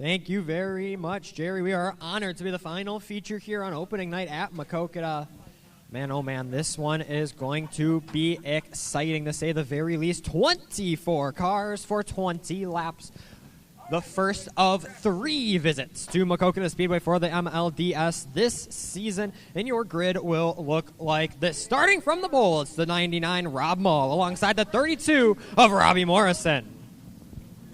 Thank you very much, Jerry. We are honored to be the final feature here on opening night at Maquoketa. Man, oh man, this one is going to be exciting to say the very least. 24 cars for 20 laps. The first of 3 visits to Maquoketa Speedway for the MLDS this season. And your grid will look like this. Starting from the bowl, it's the 99 Rob Mull alongside the 32 of Robbie Morrison.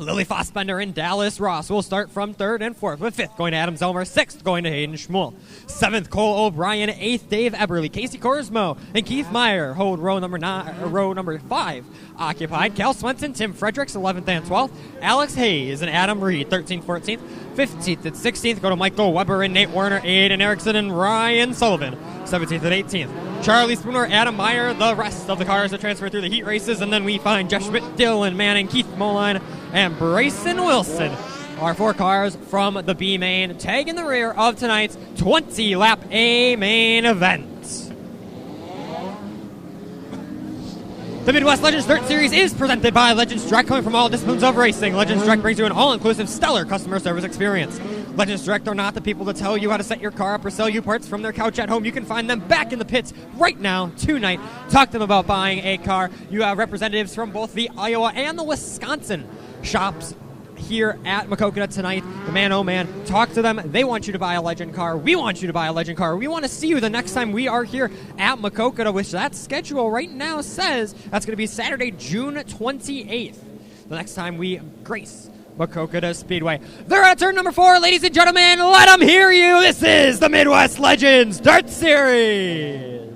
Lily Fossbender and Dallas Ross will start from 3rd and 4th, with 5th going to Adam Zelmer, 6th going to Hayden Schmuel, 7th Cole O'Brien, 8th Dave Eberly, Casey Korsmo, and Keith Meyer hold row number 5 occupied. Cal Swenson, Tim Fredericks, 11th and 12th, Alex Hayes and Adam Reed, 13th, 14th, 15th and 16th go to Michael Weber and Nate Warner, Aiden Erickson and Ryan Sullivan, 17th and 18th. Charlie Spooner, Adam Meyer, the rest of the cars that transfer through the heat races, and then we find Jeff Schmidt, Dylan Manning, Keith Moline, and Bryson Wilson are 4 cars from the B main, tagging the rear of tonight's 20-lap A main event. The Midwest Legends Dirt Series is presented by Legends Direct, coming from all disciplines of racing. Legends Direct brings you an all-inclusive, stellar customer service experience. Legends Direct are not the people to tell you how to set your car up or sell you parts from their couch at home. You can find them back in the pits right now, tonight. Talk to them about buying a car. You have representatives from both the Iowa and the Wisconsin shops here at Maquoketa tonight. The man, oh man, talk to them. They want you to buy a Legend car. We want you to buy a Legend car. We want to see you the next time we are here at Maquoketa, which that schedule right now says that's going to be Saturday, June 28th. The next time we grace Maquoketa Speedway. They're at turn number 4, ladies and gentlemen. Let them hear you. This is the Midwest Legends Dirt Series.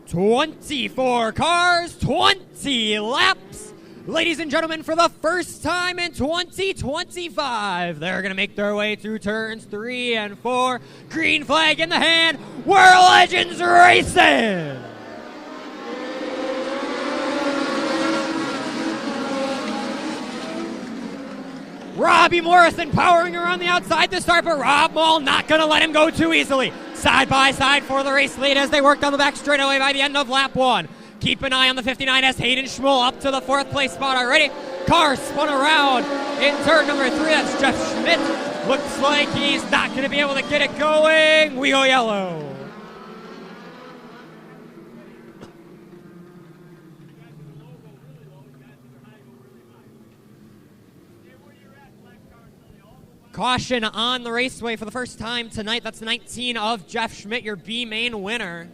24 cars, 20 laps. Ladies and gentlemen, for the first time in 2025, they're going to make their way through turns 3 and 4. Green flag in the hand. We're Legends racing. Robbie Morrison powering around the outside to start, but Rob Mull not going to let him go too easily. Side by side for the race lead as they work down the back straightaway by the end of lap 1. Keep an eye on the 59 as Hayden Schmuel up to the 4th place spot already. Car spun around in turn number 3. That's Jeff Schmidt. Looks like he's not going to be able to get it going. We go yellow. Caution on the raceway for the first time tonight. That's 19 of Jeff Schmidt, your B main winner.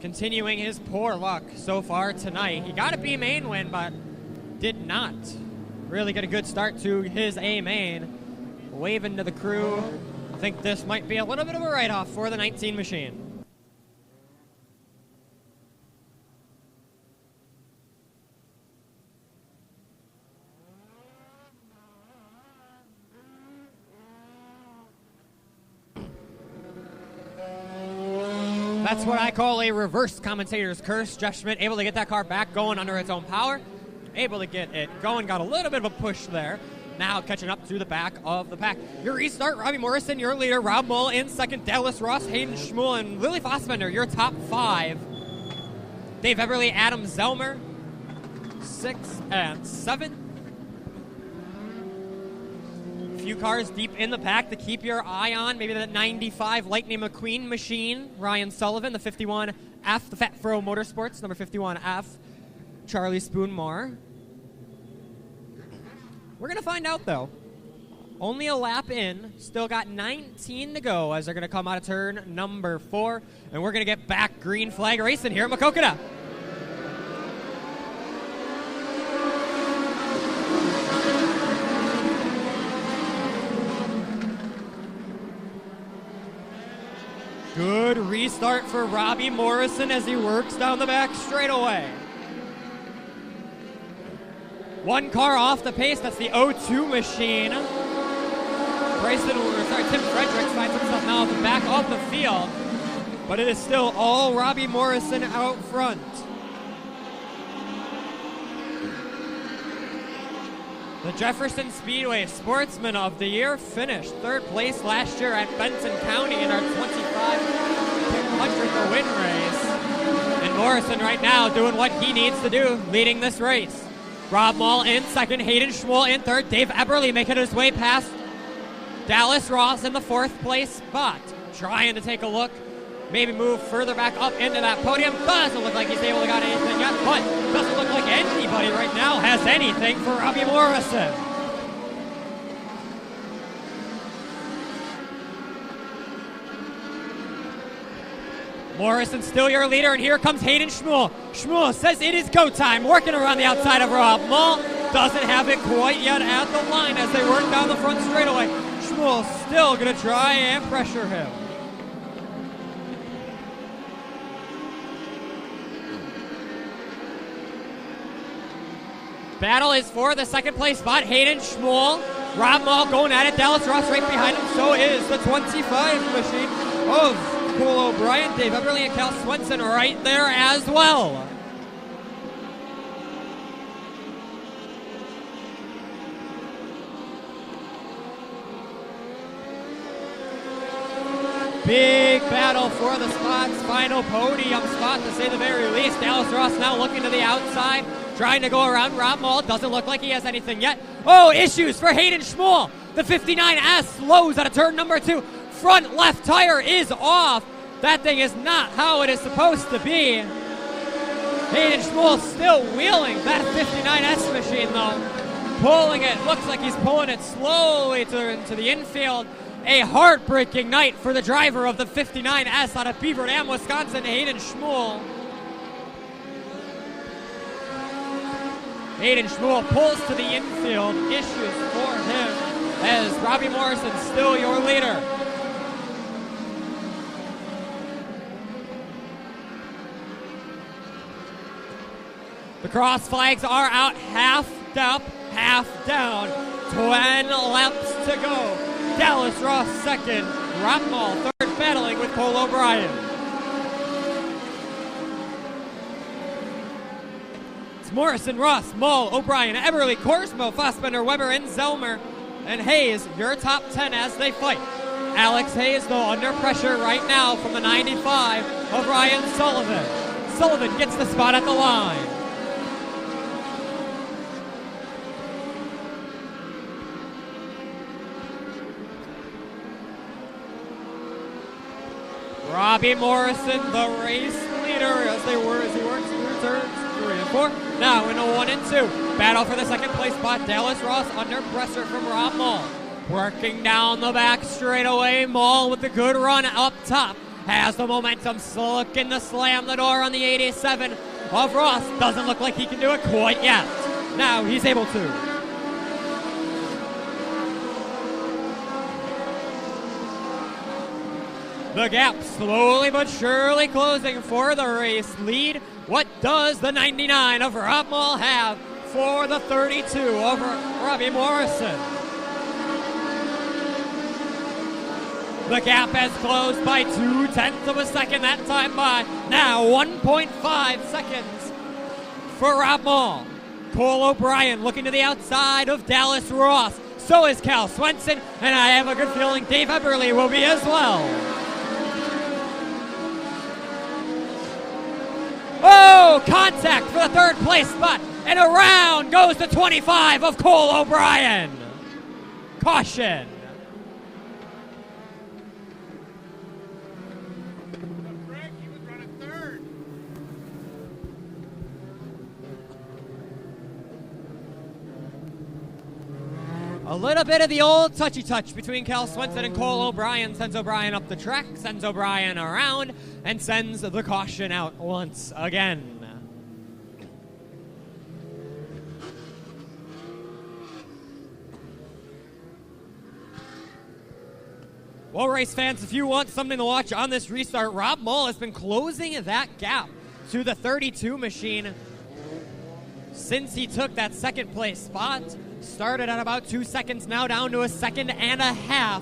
Continuing his poor luck so far tonight. He got a B main win, but did not really get a good start to his A main. Waving to the crew. I think this might be a little bit of a write-off for the 19 machine. That's what I call a reverse commentator's curse. Jeff Schmidt able to get that car back going under its own power. Able to get it going. Got a little bit of a push there. Now catching up to the back of the pack. Your restart, Robbie Morrison, your leader. Rob Mull in second. Dallas Ross, Hayden Schmuel, and Lily Fossbender, your top 5. Dave Eberly, Adam Zelmer, 6 and 7. Few cars deep in the pack to keep your eye on. Maybe that 95 Lightning McQueen machine. Ryan Sullivan, the 51F, the Fat Fro Motorsports, number 51F. Charlie Spoonmore. We're going to find out, though. Only a lap in. Still got 19 to go as they're going to come out of turn number 4. And we're going to get back green flag racing here at Maquoketa. Good restart for Robbie Morrison as he works down the back straightaway. 1 car off the pace, that's the 02 machine. Tim Fredericks finds himself now at the back of the field, but it is still all Robbie Morrison out front. The Jefferson Speedway Sportsman of the Year finished third place last year at Benson County in our 2500th win race. And Morrison right now doing what he needs to do, leading this race. Rob Mall in second, Hayden Schmuel in third, Dave Eberly making his way past Dallas Ross in the fourth place spot. Trying to take a look, maybe move further back up into that podium. Doesn't look like he's able to got anything yet, but doesn't look like anybody right now has anything for Robbie Morrison. Morrison still your leader, and here comes Hayden Schmuel. Schmuel says it is go time, working around the outside of Rob Mall. Doesn't have it quite yet at the line as they work down the front straightaway. Schmuel still going to try and pressure him. Battle is for the second place spot. Hayden Schmuel, Rob Mall going at it. Dallas Ross right behind him. So is the 25 machine of Cole O'Brien. Dave Eberly and Cal Swenson right there as well. Big battle for the spots. Final podium spot to say the very least. Dallas Ross now looking to the outside, trying to go around Rob Mall. Doesn't look like he has anything yet. Oh, issues for Hayden Schmuel. The 59S slows out of turn number 2. Front left tire is off. That thing is not how it is supposed to be. Hayden Schmuel still wheeling that 59S machine though. Pulling it, looks like he's pulling it slowly to the infield. A heartbreaking night for the driver of the 59S out of Beaver Dam, Wisconsin, Hayden Schmuel. Hayden Schmuel pulls to the infield. Issues for him as Robbie Morrison still your leader. The cross flags are out, half up, half down. 20 laps to go. Dallas Ross second, Rob Mall third, battling with Cole O'Brien. It's Morrison, Ross, Mall, O'Brien, Eberly, Korsmo, Fassbender, Weber, and Zelmer. And Hayes, your top 10 as they fight. Alex Hayes, though, under pressure right now from the 95 of Ryan Sullivan. Sullivan gets the spot at the line. Robbie Morrison, the race leader, as he works through turns 3 and 4. Now into 1 and 2. Battle for the second place spot. Dallas Ross under pressure from Rob Mall. Working down the back straightaway. Mall with the good run up top. Has the momentum, looking to slam the door on the 87 of Ross. Doesn't look like he can do it quite yet. Now he's able to. The gap slowly but surely closing for the race lead. What does the 99 of Rob Mall have for the 32 of Robbie Morrison? The gap has closed by 0.2 of a second that time by. Now 1.5 seconds for Rob Mall. Cole O'Brien looking to the outside of Dallas Ross. So is Cal Swenson, and I have a good feeling Dave Eberly will be as well. Oh, contact for the third place spot. And around goes the 25 of Cole O'Brien. Caution. He was running third. A little bit of the old touchy touch between Cal Swenson and Cole O'Brien sends O'Brien up the track, sends O'Brien around, and sends the caution out once again. Well, race fans, if you want something to watch on this restart, Rob Mall has been closing that gap to the 32 machine since he took that second place spot. Started at about 2 seconds, now down to a second and a half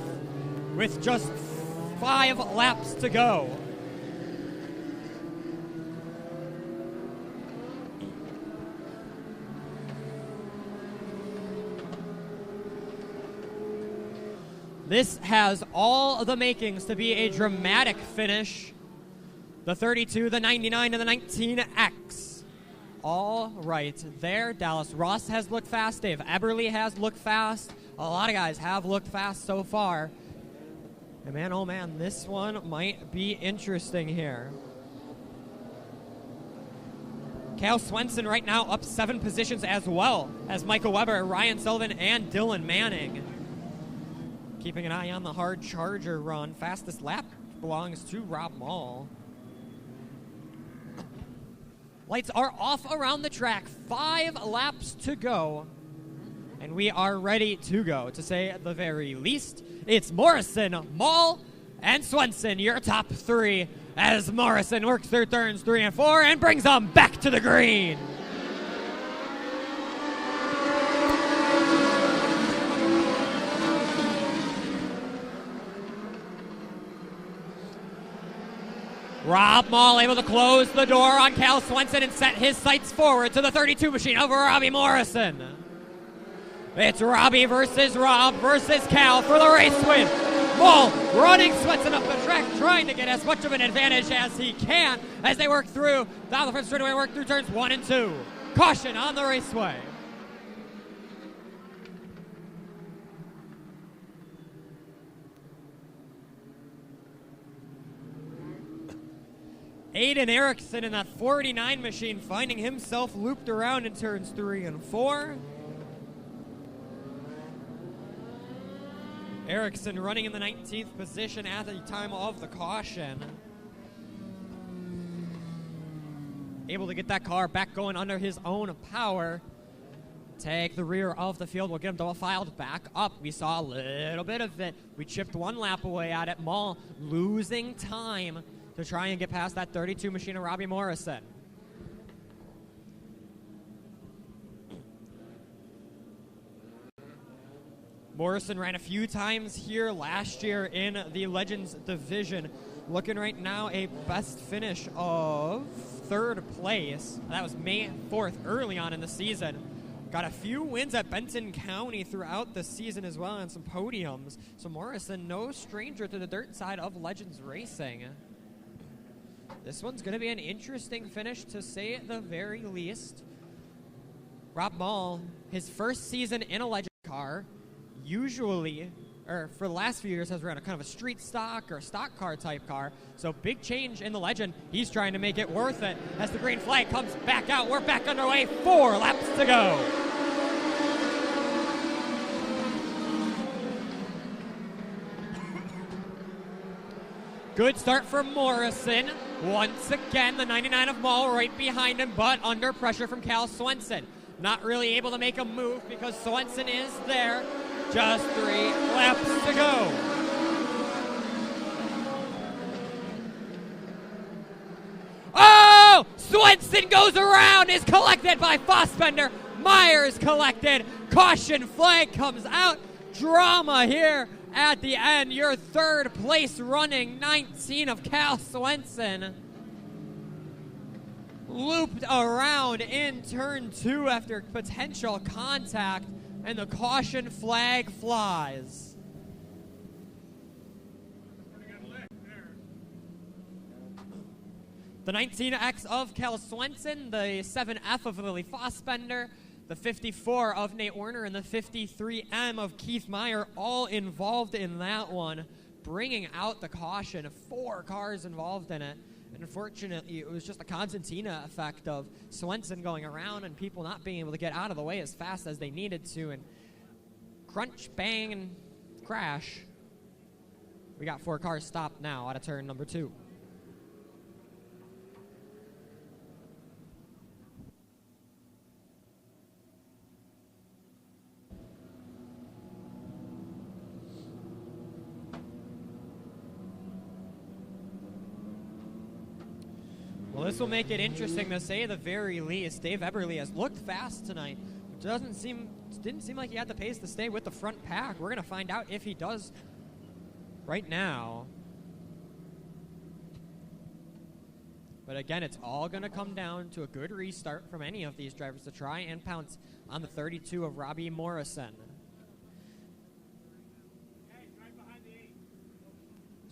with just 5 laps to go. This has all the makings to be a dramatic finish. The 32, the 99, and the 19X. All right there. Dallas Ross has looked fast. Dave Eberly has looked fast. A lot of guys have looked fast so far. And man, oh man, this one might be interesting here. Cal Swenson right now up 7 positions as well as Michael Weber, Ryan Sullivan, and Dylan Manning. Keeping an eye on the hard Charger run. Fastest lap belongs to Rob Mall. Lights are off around the track. 5 laps to go. And we are ready to go, to say at the very least. It's Morrison, Mall, and Swenson, your top 3, as Morrison works through turns 3 and 4 and brings them back to the green. Rob Mall able to close the door on Cal Swenson and set his sights forward to the 32 machine over Robbie Morrison. It's Robbie versus Rob versus Cal for the race win. Mall running Swenson up the track, trying to get as much of an advantage as he can as they work through down the front straightaway, work through turns 1 and 2. Caution on the raceway. Aiden Erickson in that 49 machine, finding himself looped around in turns 3 and 4. Erickson running in the 19th position at the time of the caution. Able to get that car back going under his own power. Take the rear of the field. We'll get him double filed back up. We saw a little bit of it. We chipped 1 lap away at it. Mall losing time to try and get past that 32 machine of Robbie Morrison. Morrison ran a few times here last year in the Legends division. Looking right now a best finish of 3rd place. That was May 4th early on in the season. Got a few wins at Benton County throughout the season as well and some podiums. So Morrison, no stranger to the dirt side of Legends racing. This one's going to be an interesting finish to say at the very least. Rob Mall, his first season in a Legends car. Usually, or for the last few years, has run a kind of a street stock or stock car type car. So big change in the Legend. He's trying to make it worth it as the green flag comes back out. We're back underway. 4 laps to go. Good start for Morrison. Once again, the 99 of Mall right behind him, but under pressure from Cal Swenson. Not really able to make a move because Swenson is there. Just 3 laps to go. Oh! Swenson goes around, is collected by Fossbender. Myers collected. Caution flag comes out. Drama here at the end. Your 3rd place running 19 of Cal Swenson. Looped around in turn 2 after potential contact. And the caution flag flies. The 19X of Cal Swenson, the 7F of Lily Fossbender, the 54 of Nate Werner, and the 53M of Keith Meyer, all involved in that one, bringing out the caution. 4 cars involved in it. And unfortunately, it was just a Constantina effect of Swenson going around and people not being able to get out of the way as fast as they needed to. And crunch, bang, and crash. We got 4 cars stopped now out of turn number 2. Well, this will make it interesting to say the very least. Dave Eberly has looked fast tonight. Didn't seem like he had the pace to stay with the front pack. We're going to find out if he does right now. But again, it's all going to come down to a good restart from any of these drivers to try and pounce on the 32 of Robbie Morrison.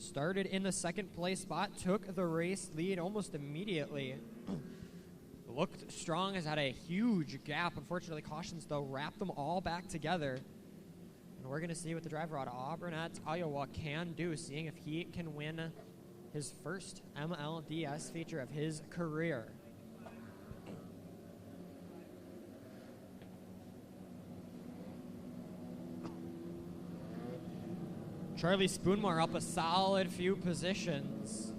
started in the second place spot, took the race lead almost immediately. Looked strong, has had a huge gap. Unfortunately, cautions, though, wrapped them all back together. And we're going to see what the driver out of Auburn at Iowa can do, seeing if he can win his first MLDS feature of his career. Charlie Spoonmore up a solid few positions.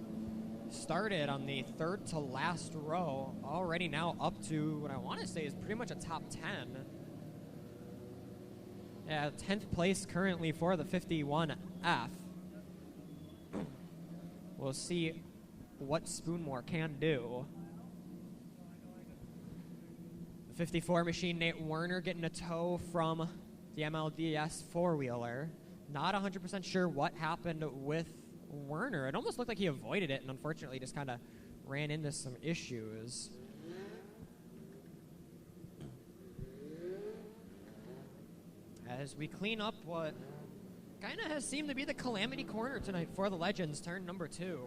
Started on the third to last row, already now up to what I want to say is pretty much a top 10. Yeah, 10th place currently for the 51F. We'll see what Spoonmore can do. The 54 machine, Nate Werner, getting a tow from the MLDS four-wheeler. Not 100% sure what happened with Werner. It almost looked like he avoided it and unfortunately just kind of ran into some issues. As we clean up what kind of has seemed to be the calamity corner tonight for the Legends, turn number 2.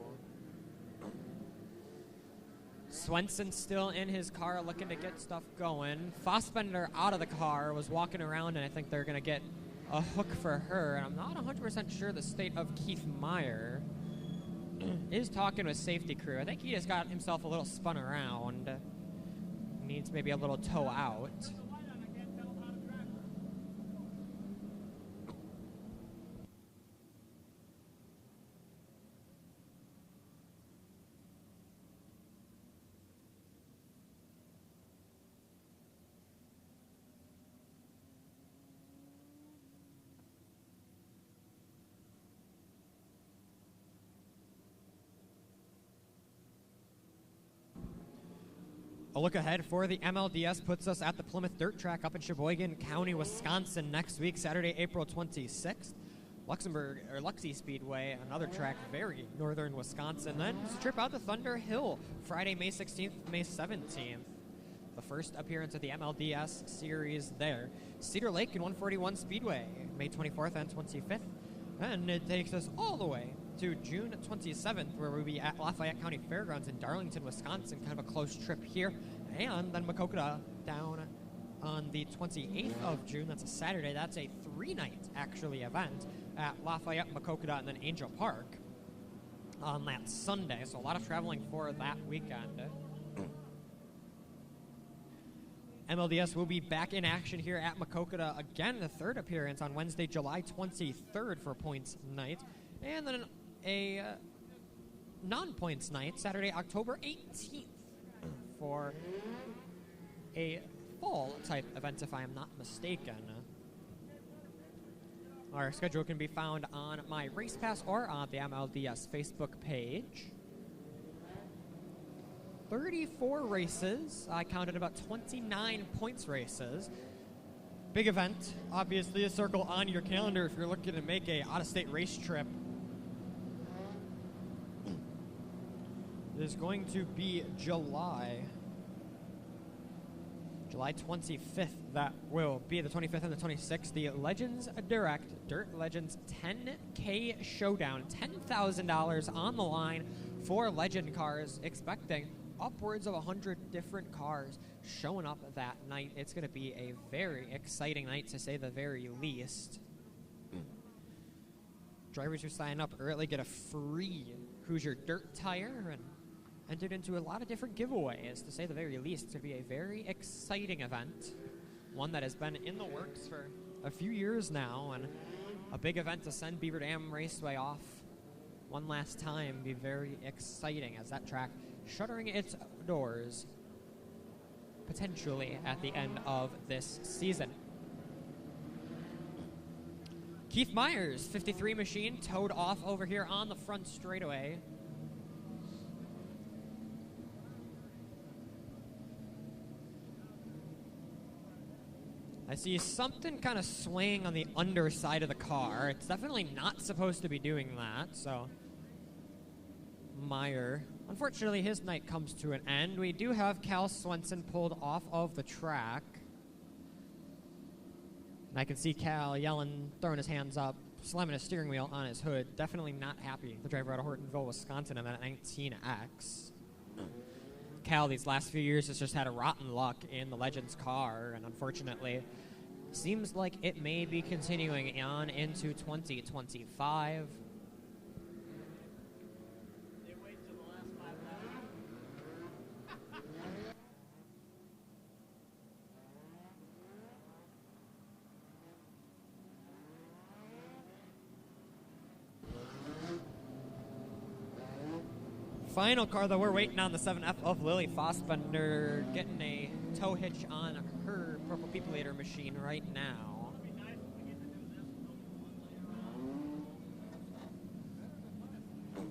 Swenson still in his car looking to get stuff going. Fossbender out of the car, was walking around, and I think they're going to get a hook for her. And I'm not 100% sure the state of Keith Meyer is talking with safety crew. I think he just got himself a little spun around. Needs maybe a little tow out. A look ahead for the MLDS puts us at the Plymouth Dirt Track up in Sheboygan County, Wisconsin next week, Saturday, April 26th. Luxie Speedway, another track, very northern Wisconsin. Then it's a trip out to Thunder Hill, Friday, May 16th, May 17th. The first appearance of the MLDS series there. Cedar Lake and 141 Speedway, May 24th and 25th. And it takes us all the way to June 27th, where we'll be at Lafayette County Fairgrounds in Darlington, Wisconsin. Kind of a close trip here. And then Maquoketa down on the 28th of June. That's a Saturday. That's a 3-night, actually, event at Lafayette, Maquoketa, and then Angel Park on that Sunday. So a lot of traveling for that weekend. MLDS will be back in action here at Maquoketa again, the third appearance on Wednesday, July 23rd for points night. And then a non-points night, Saturday, October 18th for a fall-type event, if I am not mistaken. Our schedule can be found on my Race Pass or on the MLDS Facebook page. 34 races. I counted about 29 points races. Big event. Obviously, a circle on your calendar if you're looking to make a out-of-state race trip. It is going to be July 25th. That will be the 25th and the 26th. The Legends Direct Dirt Legends 10K Showdown. $10,000 on the line for Legend cars. Expecting upwards of 100 different cars showing up that night. It's going to be a very exciting night, to say the very least. Drivers who sign up early get a free Hoosier Dirt tire and entered into a lot of different giveaways, to say the very least. It's going to be a very exciting event, one that has been in the works for a few years now, and a big event to send Beaver Dam Raceway off one last time. Be very exciting as that track shuttering its doors potentially at the end of this season. Keith Myers, 53 machine, towed off over here on the front straightaway. I see something kind of swaying on the underside of the car. It's definitely not supposed to be doing that, so Meyer, unfortunately, his night comes to an end. We do have Cal Swenson pulled off of the track. And I can see Cal yelling, throwing his hands up, slamming a steering wheel on his hood. Definitely not happy. The driver out of Hortonville, Wisconsin in that 19X. Cal, these last few years, has just had a rotten luck in the Legends car, and unfortunately, seems like it may be continuing on into 2025. They wait till the last 5 laps. Final car, though, we're waiting on the 7F of Lily Fossbender, getting a tow hitch on her Purple People Eater machine right now. It'd be nice if we get to do this later on.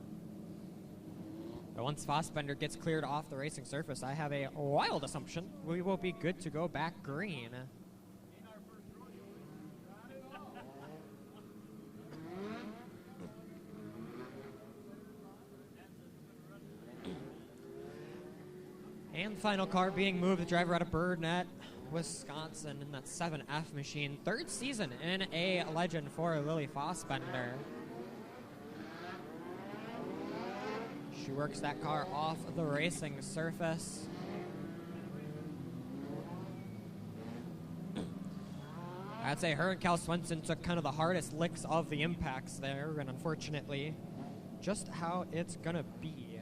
But once Fossbender gets cleared off the racing surface, I have a wild assumption we will be good to go back green. And final car being moved, the driver out of Burnett, Wisconsin, in that 7F machine. Third season in a Legend for Lily Fossbender. She works that car off the racing surface. I'd say her and Cal Swenson took kind of the hardest licks of the impacts there, and unfortunately, just how it's gonna be.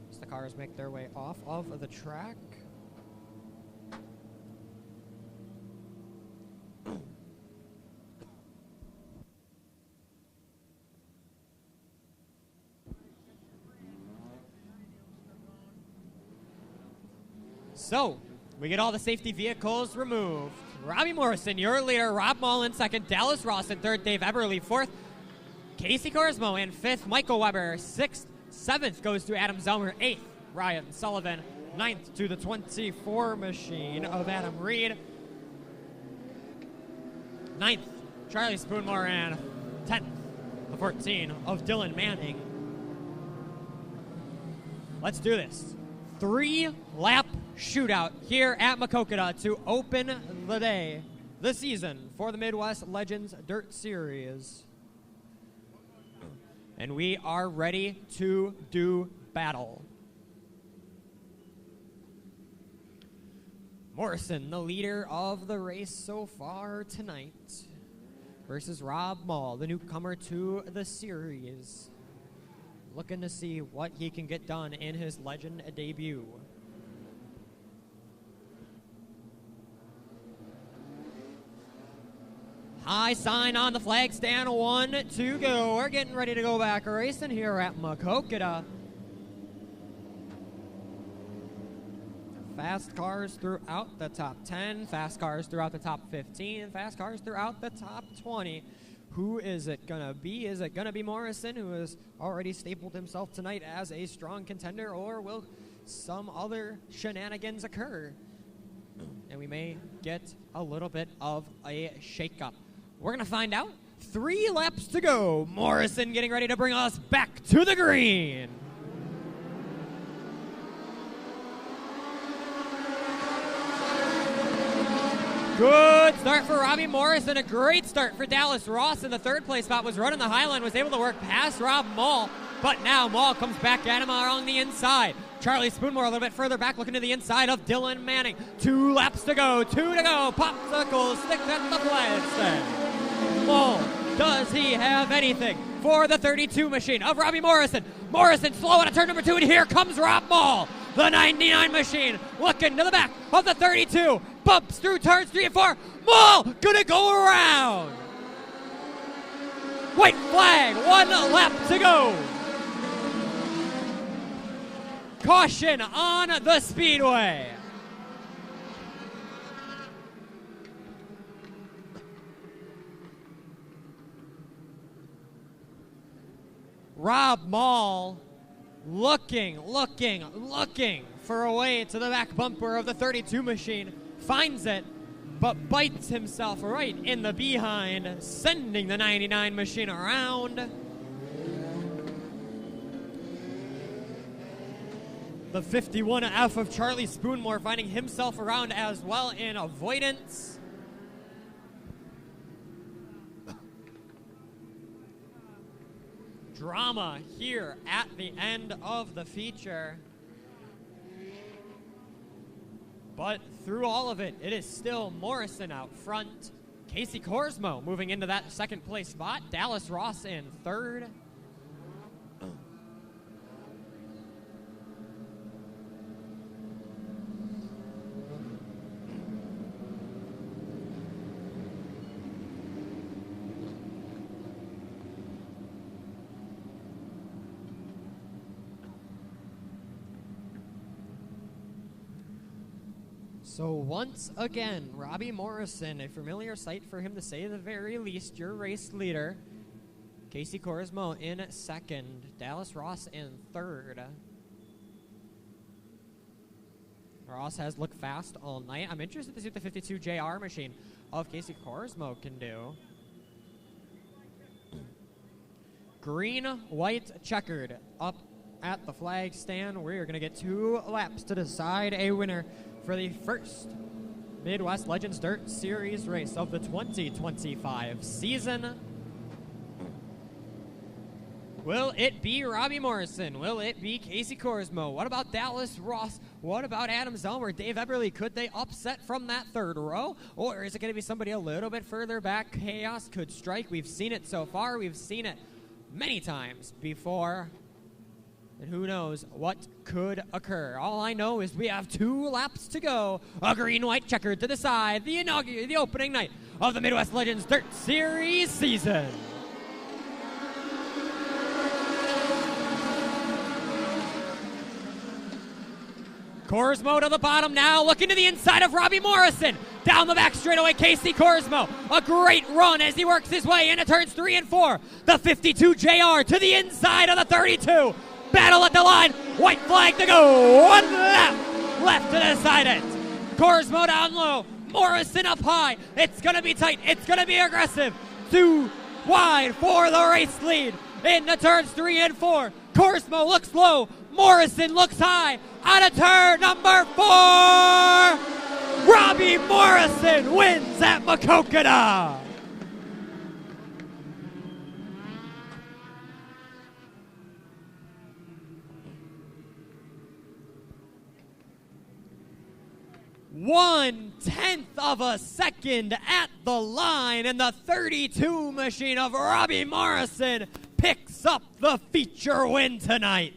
As the cars make their way off of the track. So, we get all the safety vehicles removed. Robbie Morrison, your leader. Rob Mull in second. Dallas Ross in third. Dave Eberly fourth. Casey Corsmo in fifth. Michael Weber sixth. Seventh goes to Adam Zelmer. Eighth, Ryan Sullivan. Ninth to the 24 machine of Adam Reed. Ninth, Charlie Spoonmore. And 10th, the 14 of Dylan Manning. Let's do this. 3-lap shootout here at Maquoketa to open the day, the season for the Midwest Legends Dirt Series. And we are ready to do battle. Morrison, the leader of the race so far tonight, versus Rob Mull, the newcomer to the series. Looking to see what he can get done in his Legend debut. High sign on the flag stand, 1 to go. We're getting ready to go back racing here at Maquoketa. Fast cars throughout the top 10, fast cars throughout the top 15, and fast cars throughout the top 20. Who is it going to be? Is it going to be Morrison, who has already stapled himself tonight as a strong contender, or will some other shenanigans occur? And we may get a little bit of a shakeup. We're going to find out. 3 laps to go. Morrison getting ready to bring us back to the green. Good start for Robbie Morrison. A great start for Dallas Ross in the third place spot. Was running the high line, was able to work past Rob Mull. But now Mull comes back at him along the inside. Charlie Spoonmore a little bit further back, looking to the inside of Dylan Manning. 2 laps to go, 2 to go. Popsicle sticks at the flag stand. Mull, does he have anything for the 32 machine of Robbie Morrison? Morrison slow out of turn number 2, and here comes Rob Mull. The 99 machine looking to the back of the 32. Bumps through turns 3 and 4. Mull gonna go around. White flag, 1 lap to go. Caution on the speedway. Rob Mull looking for a way to the back bumper of the 32 machine. Finds it, but bites himself right in the behind, sending the 99 machine around. The 51F of Charlie Spoonmore finding himself around as well in avoidance. drama here at the end of the feature. But through all of it, it is still Morrison out front. Casey Korsmo moving into that second place spot. Dallas Ross in third. So once again, Robbie Morrison, a familiar sight for him to say the very least, your race leader. Casey Korsmo in second, Dallas Ross in third. Ross has looked fast all night. I'm interested to see what the 52 JR machine of Casey Korsmo can do. Green, white, checkered up at the flag stand. We're going to get 2 laps to decide a winner for the first Midwest Legends Dirt Series race of the 2025 season. Will it be Robbie Morrison? Will it be Casey Korsmo? What about Dallas Ross? What about Adam Zellmer? Dave Eberly, could they upset from that third row? Or is it going to be somebody a little bit further back? Chaos could strike. We've seen it so far. We've seen it many times before. And who knows what could occur. All I know is we have 2 laps to go. A green-white checkered to decide the opening night of the Midwest Legends Dirt Series season. Korsmo to the bottom now, looking to the inside of Robbie Morrison. Down the back straightaway, Casey Korsmo. A great run as he works his way into turns 3 and 4. The 52 JR to the inside of the 32. Battle at the line. White flag to go. 1 lap left to decide it. Korsmo down low. Morrison up high. It's going to be tight. It's going to be aggressive. 2 wide for the race lead. Into turns 3 and 4. Korsmo looks low. Morrison looks high. Out of turn number 4. Robbie Morrison wins at Maquoketa. One-tenth of a second at the line, and the 32 machine of Robbie Morrison picks up the feature win tonight.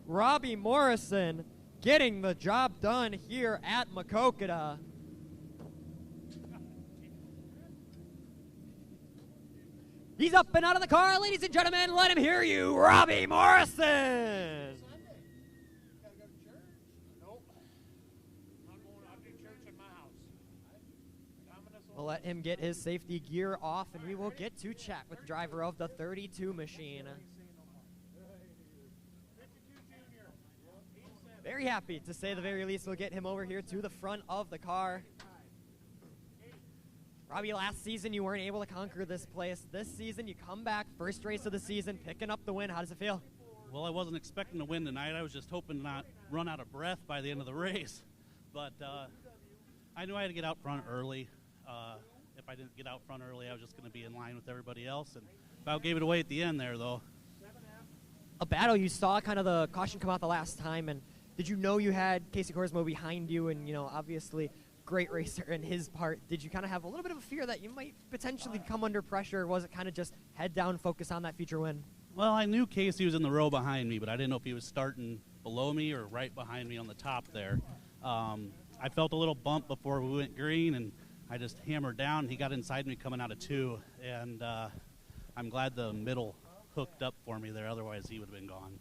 Robbie Morrison getting the job done here at Maquoketa. He's up and out of the car, ladies and gentlemen. Let him hear you, Robbie Morrison. We'll let him get his safety gear off, and we will get to chat with the driver of the 32 machine. Very happy to say the very least we'll get him over here to the front of the car. Robbie, last season you weren't able to conquer this place. This season you come back, first race of the season, picking up the win. How does it feel? Well, I wasn't expecting to win tonight. I was just hoping to not run out of breath by the end of the race. But I knew I had to get out front early. If I didn't get out front early, I was just going to be in line with everybody else. And about gave it away at the end there, though. A battle, you saw kind of the caution come out the last time, and did you know you had Casey Korsmo behind you and, you know, obviously great racer in his part? Did you kind of have a little bit of a fear that you might potentially come under pressure, or was it kind of just head down, focus on that feature win? Well, I knew Casey was in the row behind me, but I didn't know if he was starting below me or right behind me on the top there. I felt a little bump before we went green, and I just hammered down. He got inside me coming out of 2, and I'm glad the middle hooked up for me there. Otherwise, he would have been gone.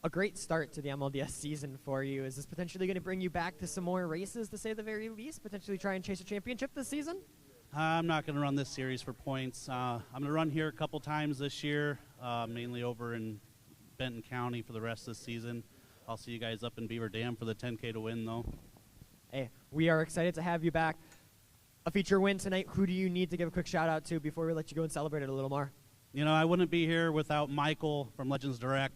A great start to the MLDS season for you. Is this potentially going to bring you back to some more races, to say the very least? Potentially try and chase a championship this season? I'm not going to run this series for points. I'm going to run here a couple times this year, mainly over in Benton County for the rest of the season. I'll see you guys up in Beaver Dam for the 10K to win, though. Hey, we are excited to have you back. a feature win tonight. Who do you need to give a quick shout out to before we let you go and celebrate it a little more? You know, I wouldn't be here without Michael from Legends Direct.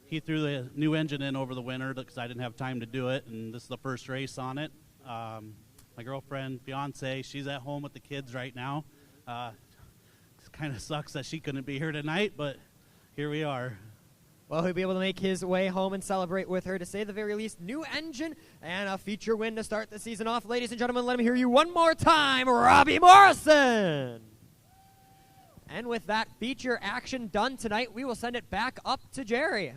He threw the new engine in over the winter because I didn't have time to do it, and this is the first race on it. My girlfriend, fiance, she's at home with the kids right now. It kind of sucks that she couldn't be here tonight, but here we are. Well, he'll be able to make his way home and celebrate with her, to say the very least. New engine and a feature win to start the season off. Ladies and gentlemen, let me hear you one more time, Robbie Morrison. And with that feature action done tonight, we will send it back up to Jerry.